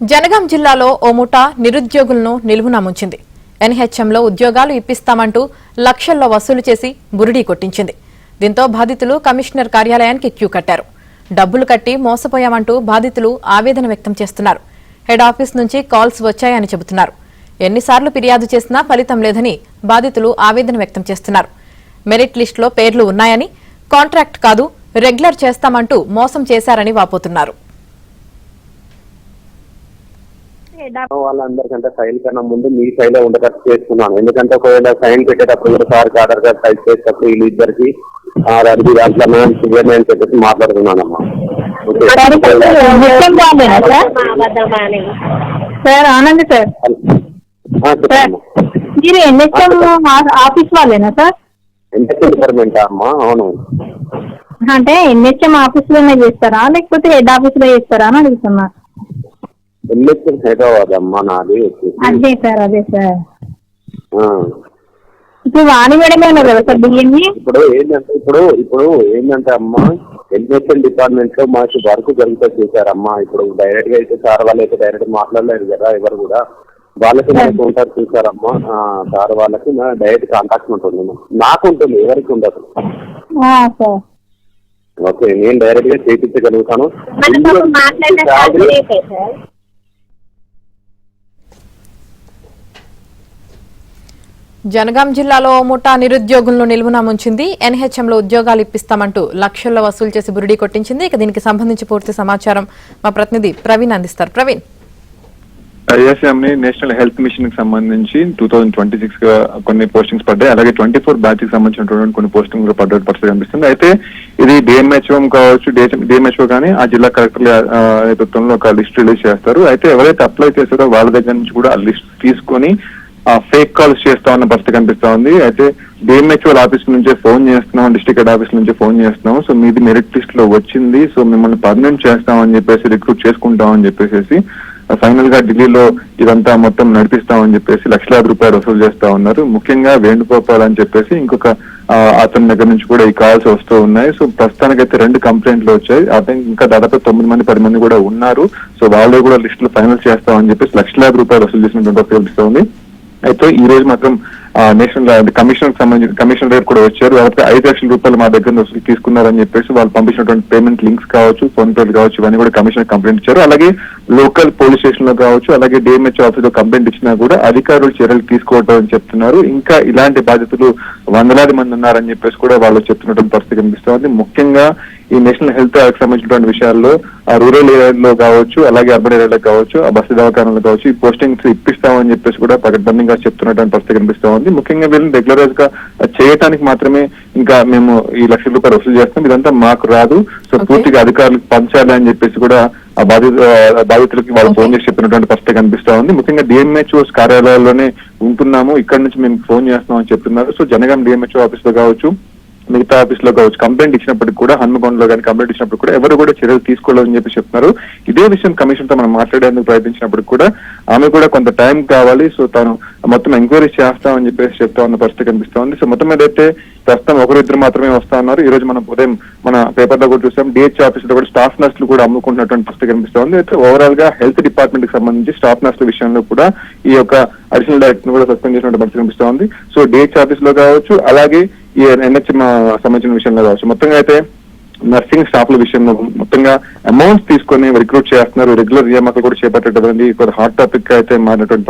జనగాం జిల్లాలో ఓ ముఠా నిరుద్యోగులను నిలువున ముంచింది. ఎన్హెచ్ఎంలో ఉద్యోగాలు ఇప్పిస్తామంటూ లక్షల్లో వసూలు చేసి బురిడీ కొట్టించింది. దీంతో బాధితులు కమిషనర్ కార్యాలయానికి క్యూ కట్టారు. డబ్బులు కట్టి మోసపోయామంటూ బాధితులు ఆవేదన వ్యక్తం చేస్తున్నారు. హెడ్ ఆఫీస్ నుంచి కాల్స్ వచ్చాయని చెబుతున్నారు. ఎన్నిసార్లు ఫిర్యాదు చేసినా ఫలితం లేదని బాధితులు ఆవేదన వ్యక్తం చేస్తున్నారు. మెరిట్ లిస్టులో పేర్లు ఉన్నాయని, కాంట్రాక్ట్ కాదు రెగ్యులర్ చేస్తామంటూ మోసం చేశారని వాపోతున్నారు. వాళ్ళందరికంటే ఫైల్ కన్నా ముందు మీ ఫైల్ ఉండేటట్టు చేసుకున్నాను. ఎందుకంటే ఒకవేళ సైన్ పెట్టేటప్పుడు కూడా సార్ ఆర్డర్ గా టైప్ చేసేటప్పుడు వీళ్ళిద్దరికి దాంట్లో సివియర్ అని చెప్పేసి మాట్లాడుతున్నానమ్మా. సార్ ఆనంద్ సార్, మీరు ఎన్హెచ్ఎం ఆఫీస్ వాళ్ళేనా సార్? ఎన్హెచ్ఎం డిపార్ట్మెంటా అమ్మా? అవును. అంటే ఎన్హెచ్ఎం ఆఫీస్ లోనే చేస్తారా లేకపోతే హెడ్ ఆఫీస్ లో చేస్తారా అని అడుగుతున్నా. ఎన్హెచ్ఎం హైదరాబాద్ అమ్మా నాది. అదే సార్, అదే సార్. ఇప్పుడు వాణి మేడమే ఉన్నారు కదా సార్ బియ్యంని. ఇప్పుడు ఏంటంటే అమ్మా, ఎడ్యుకేషన్ డిపార్ట్మెంట్ లో మాకు వర్క్ జరిగితే చూసారమ్మా. ఇప్పుడు డైరెక్ట్ గా అయితే సార్ వాళ్ళు అయితే డైరెక్ట్ మాట్లాడలేరు కదా ఎవరు కూడా. వాళ్ళకి మనకు ఉంటారు చూసారమ్మా. సార్ వాళ్ళకి డైరెక్ట్ కాంటాక్ట్ ఉంటుంది, నాకు ఉంటుంది, ఎవరికి ఉండదు. ఓకే, నేను డైరెక్ట్ గా చేయించగలుగుతాను. జనగాం జిల్లాలో ముఠా నిరుద్యోగులను నిలువున ముంచింది. ఎన్హెచ్ఎంలో ఉద్యోగాలు ఇప్పిస్తామంటూ లక్షల్లో వసూలు చేసి బురిడీ కొట్టించింది. ఇక దీనికి సంబంధించి పూర్తి సమాచారం మా ప్రతినిధి ప్రవీణ్ అందిస్తారు. ప్రవీణ్, ఐఎస్ఎంని నేషనల్ హెల్త్ మిషన్ కి సంబంధించి 2026 గా కొన్ని పోస్టింగ్స్ పడ్డాయి. అలాగే 24 బ్యాచ్ కి సంబంధించినటువంటి కొన్ని పోస్టింగ్లు పడ్డ పరిస్థితి కనిపిస్తుంది. అయితే ఇది డిఎంహెచ్ఓ కావచ్చు, డిఎంహెచ్ఓ కానీ ఆ జిల్లా కలెక్టర్ల నేతృత్వంలో ఒక లిస్ట్ రిలీజ్ చేస్తారు. అయితే ఎవరైతే అప్లై చేస్తారో వాళ్ళ దగ్గర నుంచి కూడా ఆ లిస్ట్ తీసుకొని ఫేక్ కాల్స్ చేస్తా ఉన్న పరిస్థితి కనిపిస్తా ఉంది. అయితే డిఎంహెచ్ఓ ఆఫీస్ నుంచే ఫోన్ చేస్తున్నాం, డిస్ట్రిక్ట్ హెడ్ ఆఫీస్ నుంచి ఫోన్ చేస్తున్నాం, సో మీది మెరిట్ లిస్ట్ లో వచ్చింది, సో మిమ్మల్ని పర్మనెంట్ చేస్తామని చెప్పేసి, రిక్రూట్ చేసుకుంటామని చెప్పేసి ఫైనల్ గా ఢిల్లీలో ఇదంతా మొత్తం నడిపిస్తామని చెప్పేసి లక్షలాది రూపాయలు వసూలు చేస్తా ఉన్నారు. ముఖ్యంగా వేణుగోపాల్ అని చెప్పేసి ఇంకొక అతని దగ్గర నుంచి కూడా ఈ కాల్స్ వస్తూ ఉన్నాయి. సో ప్రస్తుతానికైతే 2 కంప్లైంట్లు వచ్చాయి. అదే ఇంకా దాదాపు 9 మంది 10 మంది కూడా ఉన్నారు. సో వాళ్ళు కూడా లిస్ట్ లో ఫైనల్ చేస్తామని చెప్పేసి లక్షలాది రూపాయలు వసూలు చేసినట్టు తెలుస్తుంది. అయితే ఈ రోజు మాత్రం నేషనల్ కమిషనర్ కి సంబంధించి కమిషనర్ దగ్గర కూడా వచ్చారు. కాబట్టి 5 లక్షల రూపాయలు మా దగ్గర వసూలు తీసుకున్నారని చెప్పేసి వాళ్ళు పంపించినటువంటి పేమెంట్ లింక్స్ కావచ్చు, ఫోన్ పేలు కావచ్చు, ఇవన్నీ కూడా కమిషనర్ కంప్లైంట్ ఇచ్చారు. అలాగే లోకల్ పోలీస్ స్టేషన్ లో కావచ్చు, అలాగే డిఎంహెచ్ ఆఫీస్ లో కంప్లైంట్ ఇచ్చినా కూడా అధికారులు చర్యలు తీసుకోవటం అని చెప్తున్నారు. ఇంకా ఇలాంటి బాధితులు వందలాది మంది ఉన్నారని చెప్పేసి కూడా వాళ్ళు చెప్తున్నటువంటి పరిస్థితి కనిపిస్తోంది. ముఖ్యంగా ఈ నేషనల్ హెల్త్ సంబంధించినటువంటి విషయాల్లో రూరల్ ఏరియాలో కావచ్చు, అలాగే అర్బన్ ఏరియాలో కావచ్చు, ఆ బస్సు దవాఖానాలు కావచ్చు, ఈ పోస్టింగ్స్ ఇప్పిస్తామని చెప్పేసి కూడా పకడ్బందీగా చెప్తున్నటువంటి పరిస్థితి కనిపిస్తా ఉంది. ముఖ్యంగా వీళ్ళని రెగ్యులరైజ్ గా చేయడానికి మాత్రమే ఇంకా మేము ఈ లక్షల రూపాయలు వసూలు చేస్తాం, ఇదంతా మాకు రాదు, సో పూర్తిగా అధికారులకు పంచాలి అని చెప్పేసి కూడా ఆ బాధితులకి వాళ్ళు ఫోన్ చేసి చెప్పినటువంటి పరిస్థితి కనిపిస్తా ఉంది. ముఖ్యంగా డిఎంహెచ్ఓ కార్యాలయాల్లోనే ఉంటున్నాము, ఇక్కడ నుంచి మేము ఫోన్ చేస్తున్నాం అని చెప్తున్నారు. సో జనగాం డిఎంహెచ్ఓ ఆఫీస్ లో కావచ్చు, మిగతా ఆఫీస్ లో కావచ్చు, కంప్లైంట్ ఇచ్చినప్పటికి కూడా, హన్మకొండలో కానీ కంప్లైంట్ ఇచ్చినప్పుడు కూడా ఎవరు కూడా చర్యలు తీసుకోలేదని చెప్పి చెప్తున్నారు. ఇదే విషయం కమిషన్ తో మనం మాట్లాడేందుకు ప్రయత్నించినప్పటికి కూడా ఆమె కూడా కొంత టైం కావాలి, సో తాను మొత్తం ఎంక్వైరీ చేస్తామని చెప్పేసి చెప్తా ఉన్న పరిస్థితి కనిపిస్తా ఉంది. సో మొత్తం మీద అయితే ప్రస్తుతం 1-2 మాత్రమే వస్తా ఉన్నారు. ఈ రోజు మనం ఉదయం మన పేపర్ లో కూడా చూసాం, డిహెచ్ ఆఫీస్ లో కూడా స్టాఫ్ నర్సులు కూడా అమ్ముకుంటున్నటువంటి పరిస్థితి కనిపిస్తా ఉంది. అయితే ఓవరాల్ గా హెల్త్ డిపార్ట్మెంట్ కి సంబంధించి స్టాఫ్ నర్సుల విషయంలో కూడా ఈ యొక్క అడిషనల్ డైరెక్టర్ కూడా సస్పెండ్ చేసినటువంటి పరిస్థితి కనిపిస్తా ఉంది. సో డిహెచ్ ఆఫీస్ లో కావచ్చు, అలాగే ఈ ఎన్హెచ్ఎం సంబంధించిన విషయంలో కావచ్చు, మొత్తంగా అయితే నర్సింగ్ స్టాఫ్ల విషయంలో మొత్తంగా అమౌంట్స్ తీసుకొని రిక్రూట్ చేస్తున్నారు. రెగ్యులర్ నియామకాలు కూడా చేపట్టడం అనేది హాట్ టాపిక్ అయితే మారినటువంటి